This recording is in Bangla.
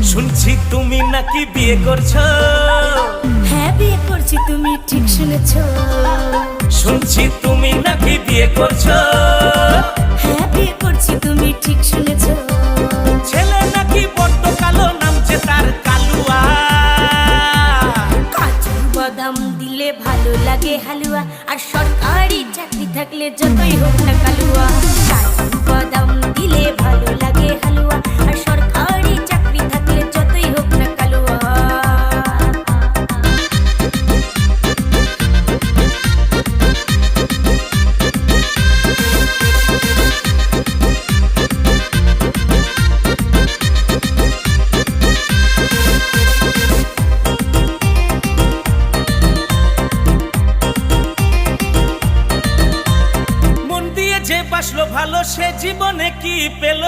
শুনছি তুমি নাকি বিয়ে করছো। হ্যাঁ বিয়ে করছি, তুমি ঠিক শুনেছো। শুনছি তুমি নাকি বিয়ে করছো। হ্যাঁ বিয়ে করছি, তুমি ঠিক শুনেছো। ছেলে নাকি বড্ড কালো, নামছে তার কালুয়া। কাজু বাদাম দিলে ভালো লাগে হালুয়া, আর সরকারি চাকরি থাকলে যতই হোক না কালুয়া। কাজু বাদাম দিলে ভালো লাগে হালুয়া, আর সরকারি চাকরি থাকলে যতই হোক না কালুয়া। মন দিয়ে যে বাসলো ভালো, সে জীবনে কি পেল